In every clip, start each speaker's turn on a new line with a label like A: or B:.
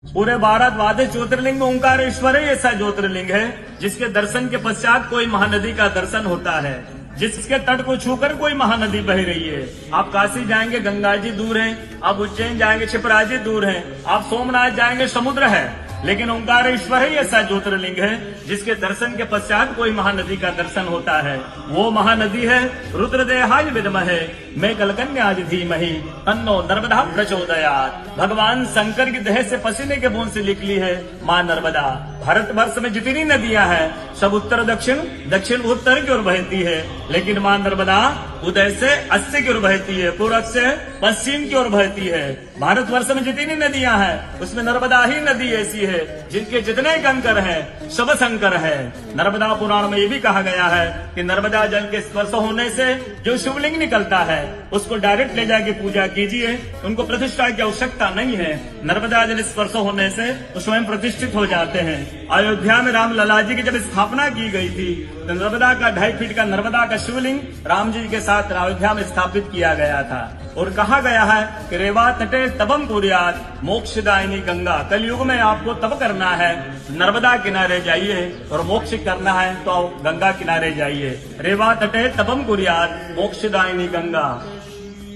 A: पूरे भारत द्वादश ज्योतिर्लिंग में ओंकारेश्वर ही ऐसा ज्योतिर्लिंग है जिसके दर्शन के पश्चात कोई महानदी का दर्शन होता है, जिसके तट को छूकर कोई महानदी बह रही है। आप काशी जाएंगे गंगा जी दूर है, आप उज्जैन जाएंगे क्षिप्रा जी दूर है, आप सोमनाथ जाएंगे समुद्र है, लेकिन ओंकारेश्वर ही ऐसा ज्योतिर्लिंग है जिसके दर्शन के पश्चात कोई महानदी का दर्शन होता है। वो महानदी है रुद्रदेहाय विद्महे मैं कलकन्याज धीमहि तन्नो नर्मदा प्रचोदयात्। भगवान शंकर की देह से पसीने के बूंद से निकली है माँ नर्मदा। भारतवर्ष में जितनी नदियां हैं सब उत्तर दक्षिण दक्षिण उत्तर की ओर बहती है, लेकिन माँ नर्मदा उदय से अस्सी की ओर बहती है, पूर्व से पश्चिम की ओर बहती है। भारतवर्ष में जितनी नदियां हैं उसमें नर्मदा ही नदी ऐसी है जिनके जितने कंकर हैं सब शंकर है। नर्मदा पुराण में ये भी कहा गया है कि नर्मदा जल के स्पर्श होने से जो शिवलिंग निकलता है उसको डायरेक्ट ले जाके पूजा कीजिए, उनको प्रतिष्ठा की आवश्यकता नहीं है। नर्मदा जल स्पर्श होने से वो स्वयं प्रतिष्ठित हो जाते हैं। अयोध्या में राम लला जी की जब स्थापना की गई थी तो नर्मदा का 2.5 फीट का नर्मदा का शिवलिंग राम जी के साथ अयोध्या में स्थापित किया गया था। और कहा गया है कि रेवा तटे तपम कुर्यात् मोक्षदायिनी गंगा। कलयुग में आपको तप करना है, नर्मदा किनारे जाइए, और मोक्ष करना है तो गंगा किनारे जाइए। रेवा तटे तपम कुर्यात् मोक्षदायिनी गंगा।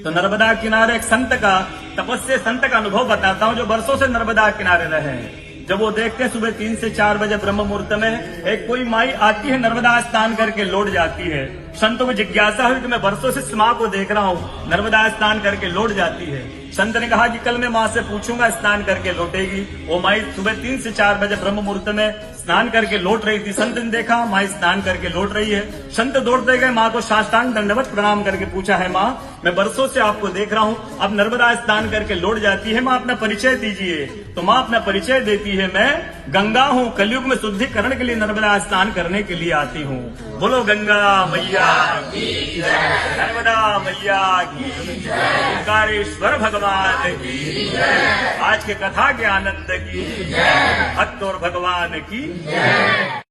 A: तो नर्मदा किनारे एक संत का, तपस्या संत का अनुभव बताता हूँ जो वर्षों से नर्मदा किनारे रहे। जब वो देखते हैं सुबह 3 से 4 बजे ब्रह्म मुहूर्त में एक कोई माई आती है, नर्मदा स्नान करके लौट जाती है। संतों को जिज्ञासा हुई कि मैं वर्षों से इस माँ को देख रहा हूँ, नर्मदा स्नान करके लौट जाती है। संत ने कहा कि कल मैं माँ से पूछूंगा, स्नान करके लौटेगी। वो माई सुबह 3 से 4 बजे ब्रह्म मुहूर्त में स्नान करके लौट रही थी। संत ने देखा माँ स्नान करके लौट रही है। संत दौड़ते गए, माँ को साष्टांग दंडवत प्रणाम करके पूछा है माँ मैं वर्षों से आपको देख रहा हूँ, अब नर्मदा स्नान करके लौट जाती है, माँ अपना परिचय दीजिए। तो माँ अपना परिचय देती है, मैं गंगा हूँ, कलयुग में शुद्धिकरण के लिए नर्मदा स्नान करने के लिए आती हूँ। बोलो गंगा मैया की जय, नर्मदा मैया की जय, ओंकारेश्वर भगवान की जय, आज के कथा के आनंद की जय, भक्त और भगवान की जय।